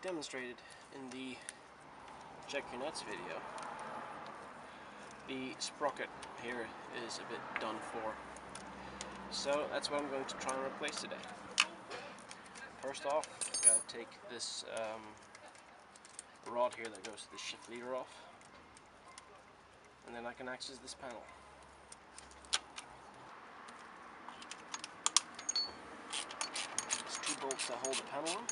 demonstrated in the Check Your Nuts video, the sprocket here is a bit done for. So that's what I'm going to try and replace today. First off, I've got to take this rod here that goes to the shift leader off, and then I can access this panel. There's two bolts that hold the panel on.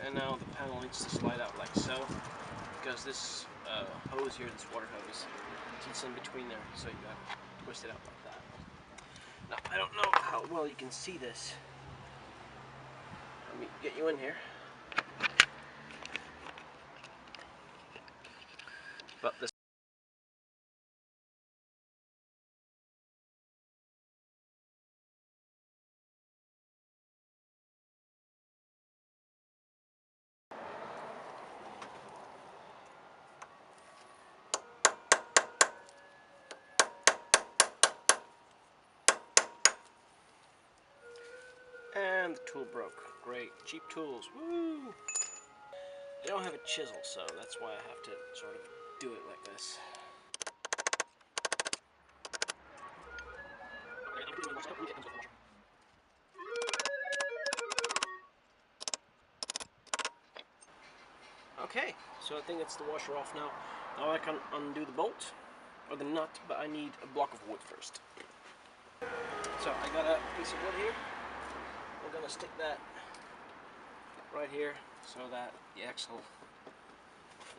And now the panel needs to slide out like so, because this hose here, this water hose, sits in between there, so you gotta twist it out like that. Now, I don't know how well you can see this. Let me get you in here. But this and the tool broke. Great. Cheap tools. Woo! I don't have a chisel, so that's why I have to sort of do it like this. Okay, so I think it's the washer off now. Now I can undo the bolt, or the nut, but I need a block of wood first. So I got a piece of wood here. I'm going to stick that right here so that the axle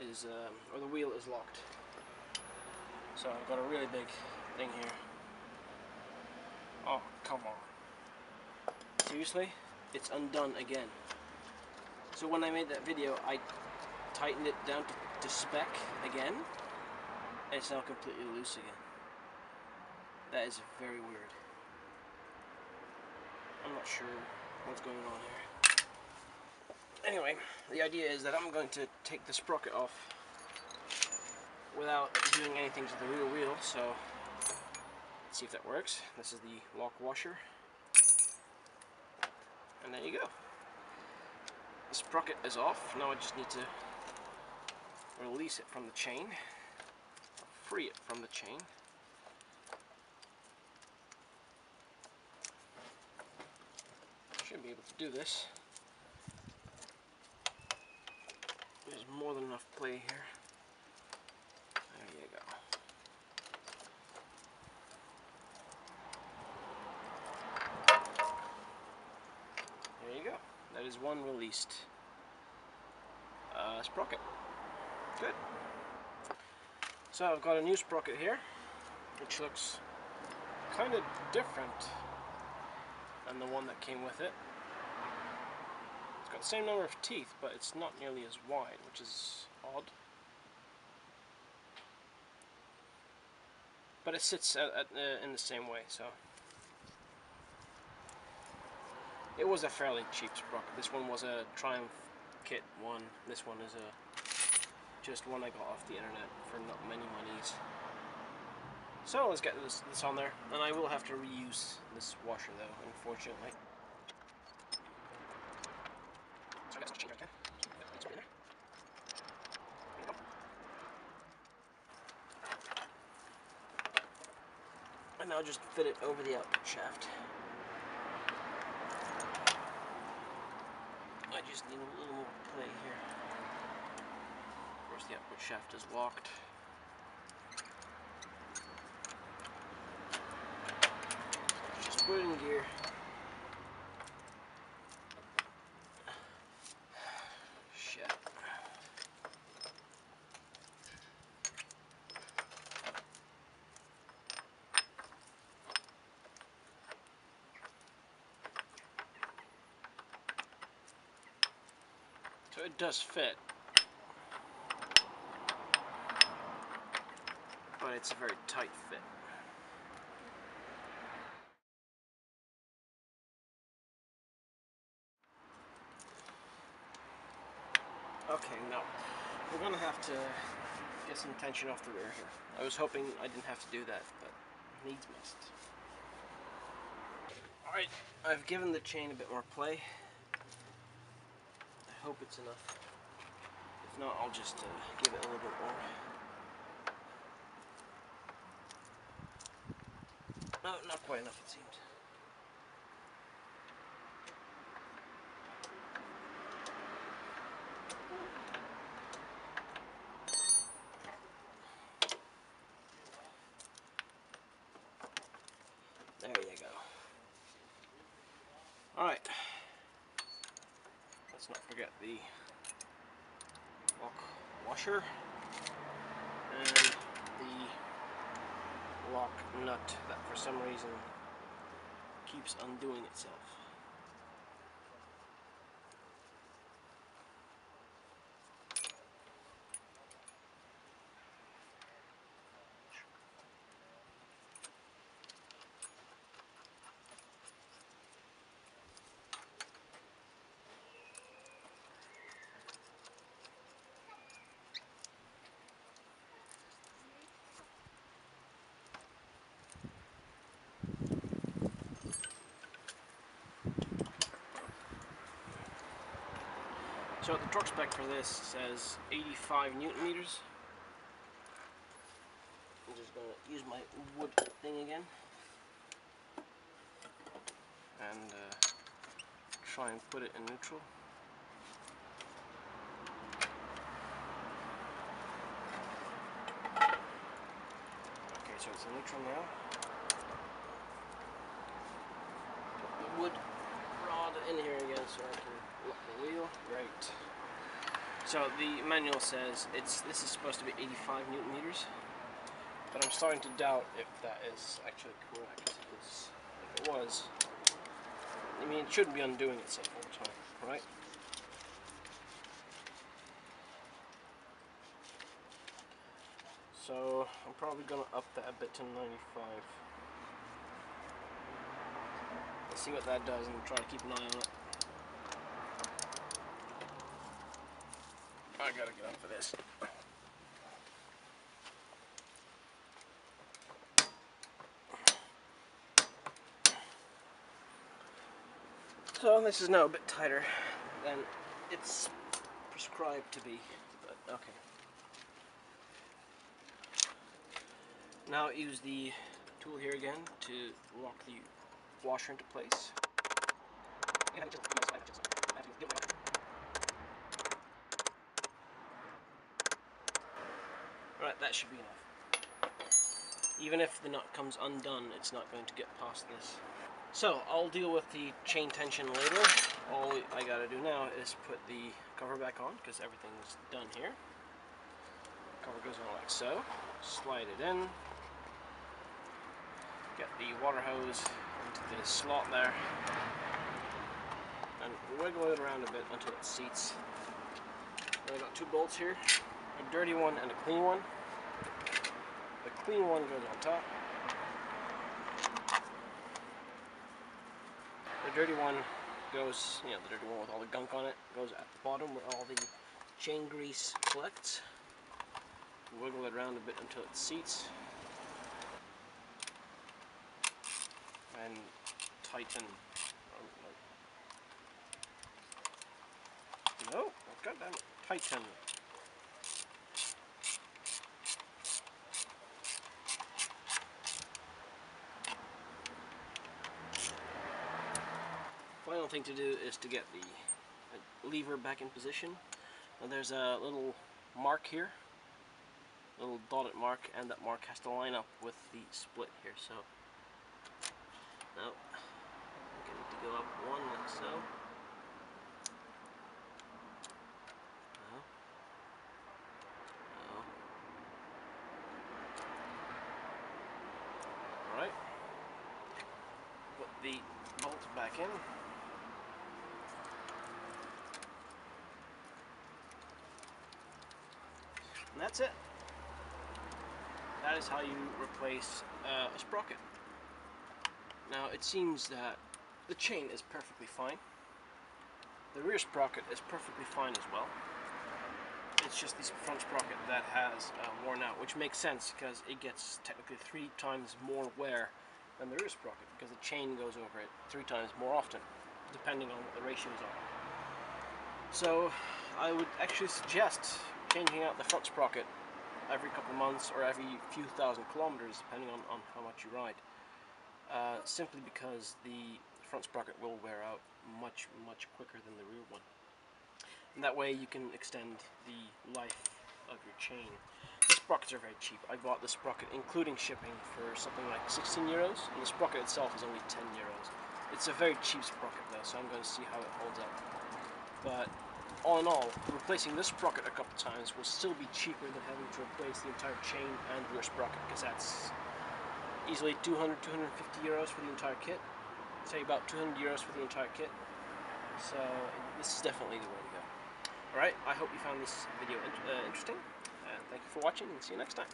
is, or the wheel is locked. So I've got a really big thing here. Oh, come on. Seriously? It's undone again. So when I made that video, I tightened it down to spec again, and it's now completely loose again. That is very weird. I'm not sure what's going on here. Anyway, the idea is that I'm going to take the sprocket off without doing anything to the rear wheel, so let's see if that works. This is the lock washer, and there you go. The sprocket is off. Now I just need to release it from the chain, free it from the chain. Should be able to do this. There's more than enough play here. There you go. There you go. That is one released sprocket. Good. So I've got a new sprocket here, which looks kind of different than the one that came with it. It's got the same number of teeth, but it's not nearly as wide, which is odd. But it sits in the same way, so. It was a fairly cheap sprocket. This one was a Triumph kit one. This one is just one I got off the internet for not many monies. So let's get this on there, and I will have to reuse this washer though, unfortunately. So I got some chain right there. That's right there. There you go. And now just fit it over the output shaft. I just need a little more play here. Of course, the output shaft is locked. Just put it in gear. Shit. So it does fit, but it's a very tight fit. Okay, now we're gonna have to get some tension off the rear here. I was hoping I didn't have to do that, but needs must. Alright, I've given the chain a bit more play. I hope it's enough. If not, I'll just give it a little bit more. No, not quite enough, it seems. There you go. Alright. Let's not forget the lock washer and the lock nut that for some reason keeps undoing itself. So the torque spec for this says 85 Newton meters. I'm just going to use my wood thing again and try and put it in neutral. Okay, so it's in neutral now. Put the wood rod in here again so I can lock the wheel. Right. So the manual says this is supposed to be 85 Newton meters, but I'm starting to doubt if that is actually correct. Because if it was, I mean, it shouldn't be undoing itself all the time, right? So I'm probably going to up that a bit to 95. Let's see what that does and try to keep an eye on it. I gotta get up for this. So this is now a bit tighter than it's prescribed to be, but okay. Now use the tool here again to lock the washer into place. Alright, that should be enough. Even if the nut comes undone, it's not going to get past this. So, I'll deal with the chain tension later. All I gotta do now is put the cover back on, because everything's done here. Cover goes on like so. Slide it in. Get the water hose into the slot there. And wiggle it around a bit until it seats. I've got two bolts here. A dirty one and a clean one. The clean one goes on top. The dirty one goes, the dirty one with all the gunk on it, goes at the bottom where all the chain grease collects. Wiggle it around a bit until it seats. And tighten. No, goddamn it, tighten. Final thing to do is to get the lever back in position. Now there's a little mark here, a little dotted mark, and that mark has to line up with the split here. So now I think I need to go up one like so. Alright. Put the bolt back in. And that's it. That is how you replace a sprocket. Now it seems that the chain is perfectly fine. The rear sprocket is perfectly fine as well. It's just this front sprocket that has worn out, which makes sense because it gets technically 3 times more wear than the rear sprocket because the chain goes over it 3 times more often, depending on what the ratios are. So I would actually suggest changing out the front sprocket every couple of months or every few thousand kilometers, depending on how much you ride. Simply because the front sprocket will wear out much quicker than the rear one. And that way you can extend the life of your chain. The sprockets are very cheap. I bought the sprocket including shipping for something like 16 euros, and the sprocket itself is only 10 euros. It's a very cheap sprocket though, so I'm going to see how it holds up. But all in all, replacing this sprocket a couple times will still be cheaper than having to replace the entire chain and rear sprocket, because that's easily 200-250 euros for the entire kit. Say about 200 euros for the entire kit. So this is definitely the way to go. Alright, I hope you found this video interesting, and thank you for watching, and see you next time.